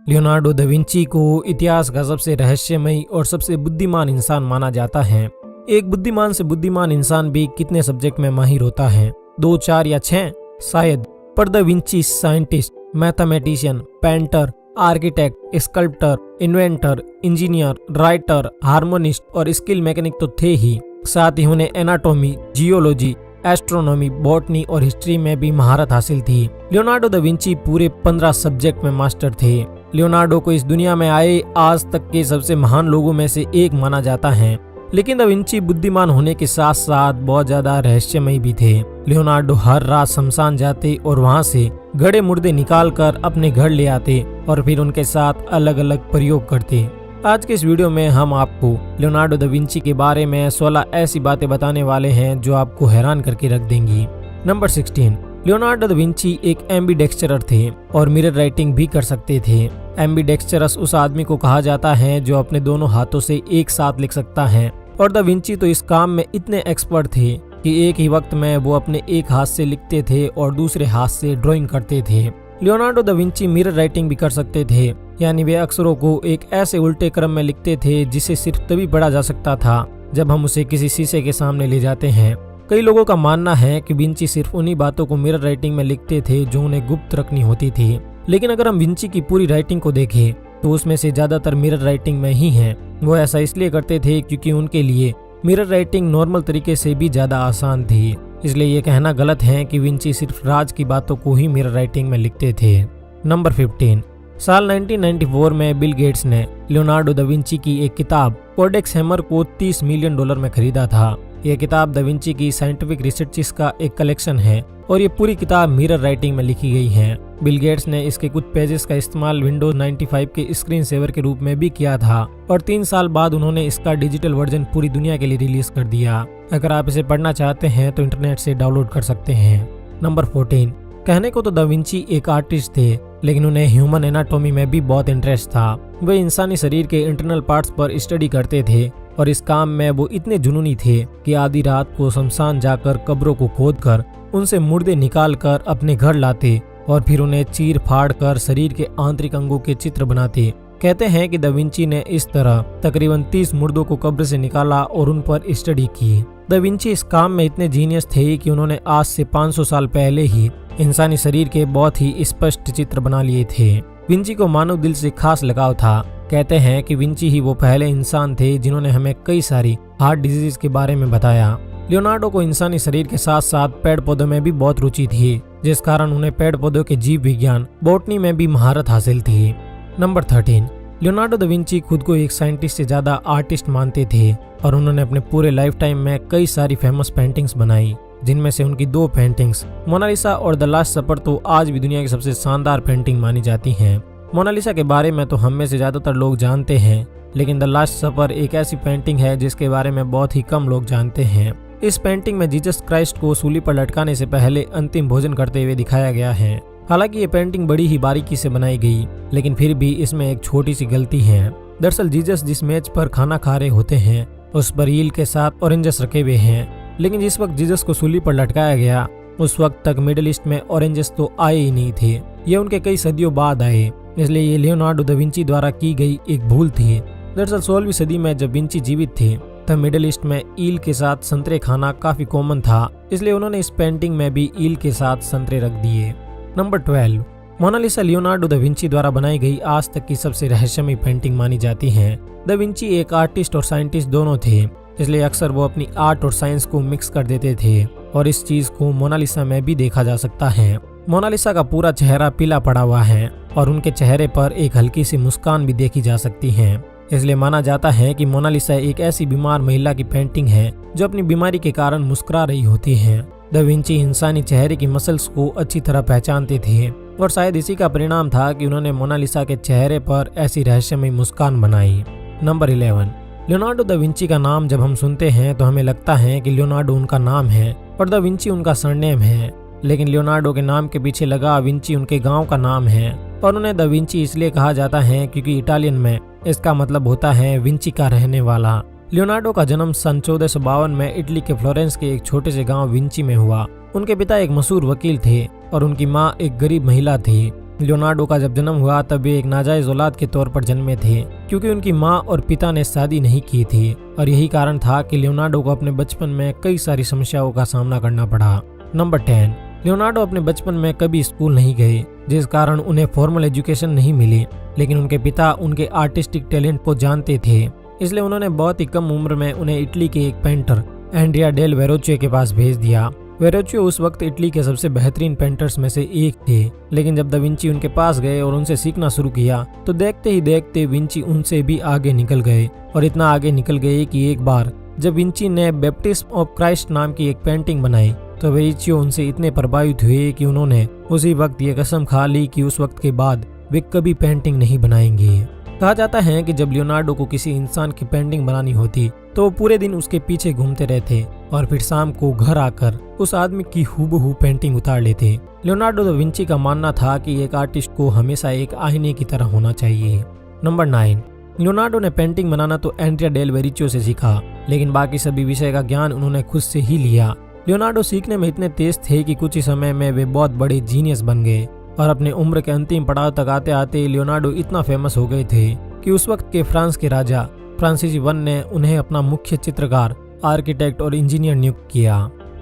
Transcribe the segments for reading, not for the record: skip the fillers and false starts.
Leonardo da Vinci को इतिहास का सबसे रहस्यमयी और सबसे बुद्धिमान इंसान माना जाता है। एक बुद्धिमान से बुद्धिमान इंसान भी कितने सब्जेक्ट में माहिर होता है, 2, 4 या 6 शायद, पर da Vinci scientist, mathematician, painter, architect, sculptor, inventor, engineer, writer, harmonist और स्किल मैकेनिक तो थे ही, साथ ही उन्हें एनाटॉमी, जियोलॉजी, एस्ट्रोनॉमी, बॉटनी और हिस्ट्री में भी महारत हासिल थी। लियोनार्डो दा विंची पूरे 15 सब्जेक्ट में मास्टर थे। लियोनार्डो को इस दुनिया में आए आज तक के सबसे महान लोगों में से एक माना जाता है, लेकिन दा विंची बुद्धिमान होने के साथ साथ बहुत ज्यादा रहस्यमयी भी थे। लियोनार्डो हर रात शमशान जाते और वहां से गड़े मुर्दे निकाल कर अपने घर ले आते और फिर उनके साथ अलग अलग प्रयोग करते। आज के इस वीडियो में हम आपको लियोनार्डो दा विंची के बारे में 16 ऐसी बातें बताने वाले हैं जो आपको हैरान करके रख देंगी। नंबर 16, लियोनार्डो दा विंची एक एम्बीडेक्स्टरर थे और मिरर राइटिंग भी कर सकते थे। एम्बीडेक्स्टरस उस आदमी को कहा जाता है जो अपने दोनों हाथों से एक साथ लिख सकता है, और दा विंची तो इस काम में इतने एक्सपर्ट थे कि एक ही वक्त में वो अपने एक हाथ से लिखते थे और दूसरे हाथ से ड्राइंग करते थे। Leonardo da Vinci mirror writing भी कर सकते थे, यानी वे अक्षरों को एक ऐसे उल्टे क्रम में लिखते थे जिसे सिर्फ तभी पढ़ा जा सकता था जब हम उसे किसी शीशे के सामने ले जाते हैं। कई लोगों का मानना है कि विंची सिर्फ उन्हीं बातों को मिरर राइटिंग में लिखते थे जो उन्हें गुप्त रखनी होती थी, लेकिन अगर हम विंची की पूरी राइटिंग को देखें तो उसमें से ज्यादातर मिरर राइटिंग में ही है। वो ऐसा इसलिए करते थे क्योंकि उनके लिए मिरर राइटिंग नॉर्मल तरीके से भी ज्यादा आसान थी, इसलिए ये कहना गलत है कि विंची सिर्फ राज की बातों को ही मिरर राइटिंग में लिखते थे। नंबर 15, साल 1994 में बिल गेट्स ने लियोनार्डो दा विंची की एक किताब कोडेक्स हैमर को $30 मिलियन में खरीदा था। यह किताब दा विंची की साइंटिफिक रिसर्चेस का एक कलेक्शन है और ये पूरी किताब मिरर राइटिंग में लिखी गई है। बिल गेट्स ने इसके कुछ पेजेस का इस्तेमाल विंडोज 95 के स्क्रीन सेवर के रूप में भी किया था और 3 साल बाद उन्होंने इसका डिजिटल वर्जन पूरी दुनिया के लिए रिलीज कर दिया। अगर आप इसे पढ़ना चाहते हैं तो इंटरनेट से डाउनलोड कर सकते हैं। नंबर 14, कहने को तो दा विंची एक आर्टिस्ट थे, लेकिन उन्हें ह्यूमन एनाटॉमी में भी बहुत इंटरेस्ट था। वे इंसानी शरीर के इंटरनल पार्ट्स पर स्टडी करते थे और इस काम में वो इतने जुनूनी थे कि आधी रात को शमशान जाकर कब्रों को खोदकर उनसे मुर्दे निकाल कर अपने घर लाते और फिर उन्हें चीर फाड़ कर शरीर के आंतरिक अंगों के चित्र बनाते। कहते हैं कि दा विंची ने इस तरह तकरीबन 30 मुर्दों को कब्र से निकाला और उन पर स्टडी की। दा विंची इस काम में इतने जीनियस थे कि उन्होंने आज से 500 साल पहले ही इंसानी शरीर के बहुत ही स्पष्ट चित्र बना लिए थे। विंची को मानव दिल से खास लगाव था। कहते हैं कि विंची ही वो पहले इंसान थे जिन्होंने हमें कई सारी हार्ट डिजीज के बारे में बताया। लियोनार्डो को इंसानी शरीर के साथ साथ पेड़ पौधों में भी बहुत रुचि थी, जिस कारण उन्हें पेड़ पौधों के जीव विज्ञान, बॉटनी में भी महारत हासिल थी। नंबर 13, लियोनार्डो दा विंची खुद को एक साइंटिस्ट से ज्यादा आर्टिस्ट मानते थे और उन्होंने अपने पूरे लाइफ टाइम में कई सारी फेमस पेंटिंग्स बनाई, जिनमें से उनकी 2 पेंटिंग्स मोनालिसा और द लास्ट सपर तो आज भी दुनिया की सबसे शानदार पेंटिंग मानी जाती हैं। मोनालिसा के बारे में तो हम में से ज्यादातर लोग जानते हैं, लेकिन द लास्ट सपर एक ऐसी पेंटिंग है जिसके बारे में बहुत ही कम लोग जानते हैं। इस पेंटिंग में जीसस क्राइस्ट को सूली पर लटकाने से पहले अंतिम भोजन करते हुए दिखाया गया है। हालांकि ये पेंटिंग बड़ी ही बारीकी से बनाई गई, लेकिन फिर भी इसमें एक छोटी सी गलती है। दरअसल जीसस जिस मेज पर खाना खा रहे होते हैं उस पर ईल के साथ ऑरेंजेस रखे हुए हैं, लेकिन जिस वक्त जीसस को सूली पर लटकाया गया उस वक्त तक मिडिल ईस्ट में ऑरेंजेस तो आए ही नहीं थे। ये उनके कई सदियों बाद आए, इसलिए ये लियोनार्डो दा विंची द्वारा की गई एक भूल थी। दरअसल 16वीं सदी में जब विंची जीवित थे तब मिडिल ईस्ट में ईल के साथ संतरे खाना काफी कॉमन था, इसलिए उन्होंने इस पेंटिंग में भी ईल के साथ संतरे रख दिए। Number 12, Mona Lisa Leonardo da Vinci द्वारा बनाई गई आज तक की सबसे रहस्यमयी पेंटिंग मानी जाती है। दा विंची एक आर्टिस्ट और साइंटिस्ट दोनों थे, इसलिए अक्सर वो अपनी आर्ट और साइंस को मिक्स कर देते थे और इस चीज को मोनालिसा में भी देखा जा सकता है। मोनालिसा का पूरा चेहरा पीला पड़ा हुआ है और उनके चेहरे पर एक हल्की सी मुस्कान भी देखी जा सकती है, इसलिए माना जाता है कि मोनालिसा एक ऐसी बीमार महिला की पेंटिंग है जो अपनी बीमारी के कारण मुस्कुरा रही होती है। दा विंची इंसानी चेहरे की मसल्स को अच्छी तरह पहचानते थे और शायद इसी का परिणाम था कि उन्होंने मोनालिसा के चेहरे पर ऐसी रहस्यमयी मुस्कान बनाई। नंबर 11, लियोनार्डो दा विंची का नाम जब हम सुनते हैं तो हमें लगता है कि लियोनार्डो उनका नाम है और दा विंची उनका सरनेम है, लेकिन लियोनार्डो के नाम के पीछे लगा विंची उनके गांव का नाम है और उन्हें दा विंची इसलिए कहा जाता है क्योंकि इटालियन में इसका मतलब होता है विंची का रहने वाला। लियोनार्डो का जन्म सन 1452 में इटली के फ्लोरेंस के एक छोटे से गांव विंची में हुआ। उनके पिता एक मशहूर वकील थे और उनकी माँ एक गरीब महिला थी। लियोनार्डो का जब जन्म हुआ तब वे एक नाजायज औलाद के तौर पर जन्मे थे, क्योंकि उनकी माँ और पिता ने शादी नहीं की थी और यही कारण था कि लियोनार्डो को अपने बचपन में कई सारी समस्याओं का सामना करना पड़ा। नंबर 10, लियोनार्डो अपने बचपन में कभी स्कूल नहीं गए, जिस कारण उन्हें फॉर्मल एजुकेशन नहीं मिली, लेकिन उनके पिता उनके आर्टिस्टिक टैलेंट को जानते थे, इसलिए उन्होंने बहुत ही कम उम्र में उन्हें इटली के एक पेंटर एंड्रिया डेल वेरोचियो के पास भेज दिया। वेरोचियो उस वक्त इटली के सबसे बेहतरीन पेंटर्स में से एक थे, लेकिन जब दा विंची उनके पास गए और उनसे सीखना शुरू किया तो देखते ही देखते विंची उनसे भी आगे निकल गए और इतना आगे निकल गए कि एक बार जब विंची ने बैप्टिज्म ऑफ क्राइस्ट नाम की एक पेंटिंग बनाई तो वेरोचियो उनसे इतने प्रभावित हुए कि उन्होंने उसी वक्त ये कसम खा ली कि उस वक्त के बाद वे कभी पेंटिंग नहीं बनाएंगे। कहा जाता है कि जब लियोनार्डो को किसी इंसान की पेंटिंग बनानी होती तो वो पूरे दिन उसके पीछे घूमते रहते और फिर शाम को घर आकर उस आदमी की हूबहू पेंटिंग उतार लेते। लियोनार्डो दा विंची का मानना था कि एक आर्टिस्ट को हमेशा एक आईने की तरह होना चाहिए। नंबर 9, लियोनार्डो ने पेंटिंग बनाना तो एंड्रिया डेल वेरोचियो से सीखा, लेकिन बाकी सभी विषय का ज्ञान उन्होंने खुद से ही लिया। लियोनार्डो सीखने में इतने तेज थे कि कुछ ही समय में वे बहुत बड़े जीनियस बन गए और अपने उम्र के अंतिम पड़ाव तक आते आते लियोनार्डो इतना फेमस हो गए थे कि उस वक्त के फ्रांस के राजा फ्रांसीसी I ने उन्हें अपना मुख्य चित्रकार, आर्किटेक्ट और इंजीनियर नियुक्त किया।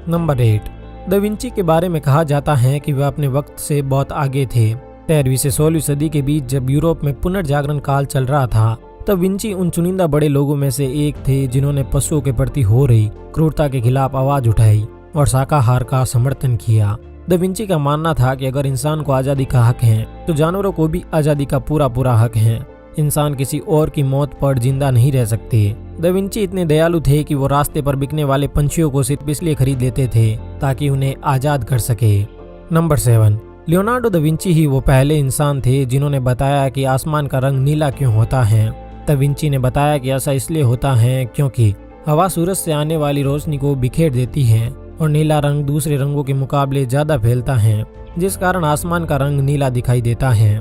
नंबर 8, दा विंची के बारे में कहा जाता है कि वह अपने वक्त से बहुत आगे थे। 13वीं से 16वीं सदी के बीच जब यूरोप में पुनर्जागरण काल चल रहा था तब विंची उन चुनिंदा बड़े लोगों में से एक थे जिन्होंने पशुओं के प्रति हो रही क्रूरता के खिलाफ आवाज उठाई और शाकाहार का समर्थन किया। दा विंची का मानना था कि अगर इंसान को आज़ादी का हक है तो जानवरों को भी आज़ादी का पूरा हक है। इंसान किसी और की मौत पर जिंदा नहीं रह सकते। दा विंची इतने दयालु थे कि वो रास्ते पर बिकने वाले पंछियों को सिर्फ इसलिए खरीद लेते थे ताकि उन्हें आज़ाद कर सके। नंबर 7, लियोनार्डो दा विंची ही वो पहले इंसान थे जिन्होंने बताया कि आसमान का रंग नीला क्यों होता है। दा विंची ने बताया कि ऐसा इसलिए होता है क्योंकि हवा सूरज से आने वाली रोशनी को बिखेर देती है और नीला रंग दूसरे रंगों के मुकाबले ज्यादा फैलता है, जिस कारण आसमान का रंग नीला दिखाई देता है।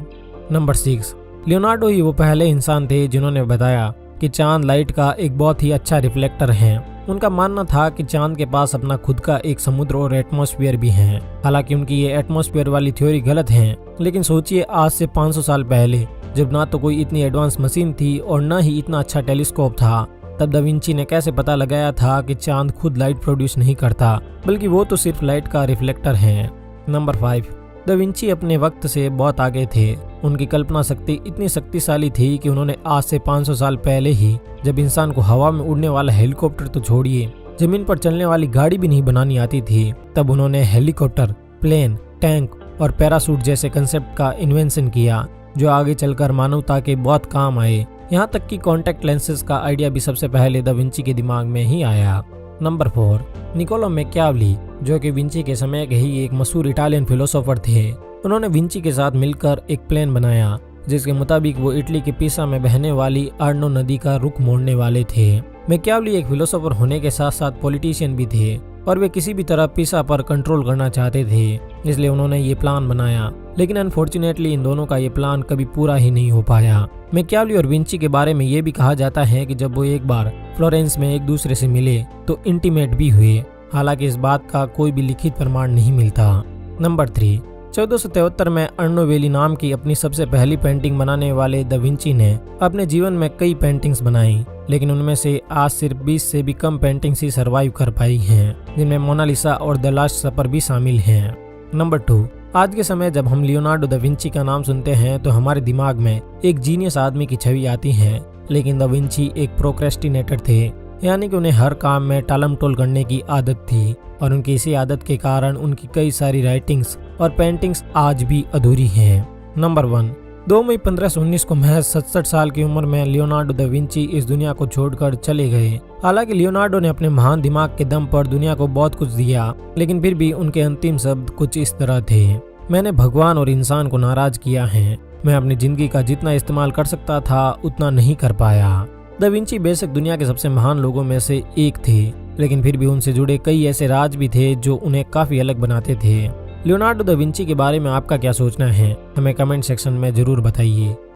नंबर 6, लियोनार्डो ही वो पहले इंसान थे जिन्होंने बताया कि चांद लाइट का एक बहुत ही अच्छा रिफ्लेक्टर है। उनका मानना था कि चांद के पास अपना खुद का एक समुद्र और एटमॉस्फेयर भी है। हालांकि उनकी ये एटमॉस्फेयर वाली थ्योरी गलत है, लेकिन सोचिए आज से 500 साल पहले जब ना तो कोई इतनी एडवांस मशीन थी और न ही इतना अच्छा टेलीस्कोप था, तब दा विंची ने कैसे पता लगाया था कि चांद खुद लाइट प्रोड्यूस नहीं करता बल्कि वो तो सिर्फ लाइट का रिफ्लेक्टर है। नंबर 5, दा विंची अपने वक्त से बहुत आगे थे। उनकी कल्पना शक्ति इतनी शक्तिशाली थी कि उन्होंने आज से 500 साल पहले ही जब इंसान को हवा में उड़ने वाला हेलीकॉप्टर तो छोड़िए जमीन पर चलने वाली गाड़ी भी नहीं बनानी आती थी, तब उन्होंने हेलीकॉप्टर, प्लेन, टैंक और पैराशूट जैसे कंसेप्ट का इन्वेंशन किया जो आगे चलकर मानवता के बहुत काम आए। यहाँ तक कि कॉन्टैक्ट लेंसेज का आइडिया भी सबसे पहले दा विंची के दिमाग में ही आया। नंबर 4, निकोलो मैकियावेली, जो कि विंची के समय के ही एक मशहूर इटालियन फिलोसोफर थे। उन्होंने विंची के साथ मिलकर एक प्लान बनाया जिसके मुताबिक वो इटली के पिसा में बहने वाली आर्नो नदी का रुख मोड़ने वाले थे। मैकियावेली एक फिलोसोफर होने के साथ साथ पॉलिटिशियन भी थे और वे किसी भी तरह पिसा पर कंट्रोल करना चाहते थे, इसलिए उन्होंने ये प्लान बनाया। लेकिन अनफॉर्चुनेटली इन दोनों का ये प्लान कभी पूरा ही नहीं हो पाया। मैकियावेली और विंची के बारे में ये भी कहा जाता है कि जब वो एक बार फ्लोरेंस में एक दूसरे से मिले तो इंटीमेट भी हुए, हालांकि इस बात का कोई भी लिखित प्रमाण नहीं मिलता। नंबर 3, 1473 में अर्नो वेली नाम की अपनी सबसे पहली पेंटिंग बनाने वाले दा विंची ने अपने जीवन में कई पेंटिंग्स बनाई, लेकिन उनमें से आज सिर्फ 20 से भी कम पेंटिंग्स ही सरवाइव कर पाई हैं, जिनमें मोनालिसा और द लास्ट सपर भी शामिल हैं। नंबर 2, आज के समय जब हम लियोनार्डो दा विंची का नाम सुनते हैं तो हमारे दिमाग में एक जीनियस आदमी की छवि आती है, लेकिन दा विंची एक प्रोक्रेस्टिनेटर थे, यानी कि उन्हें हर काम में टालमटोल करने की आदत थी और उनकी इसी आदत के कारण उनकी कई सारी राइटिंग्स और पेंटिंग्स आज भी अधूरी हैं। नंबर 1, 2 मई 1519 को महज 67 साल की उम्र में लियोनार्डो दा विंची इस दुनिया को छोड़कर चले गए। हालांकि लियोनार्डो ने अपने महान दिमाग के दम पर दुनिया को बहुत कुछ दिया, लेकिन फिर भी उनके अंतिम शब्द कुछ इस तरह थे: मैंने भगवान और इंसान को नाराज किया है। मैं अपनी जिंदगी का जितना इस्तेमाल कर सकता था उतना नहीं कर पाया। दा विंची बेशक दुनिया के सबसे महान लोगों में से एक थे, लेकिन फिर भी उनसे जुड़े कई ऐसे राज भी थे जो उन्हें काफी अलग बनाते थे। लियोनार्डो दा विंची के बारे में आपका क्या सोचना है, हमें कमेंट सेक्शन में जरूर बताइए।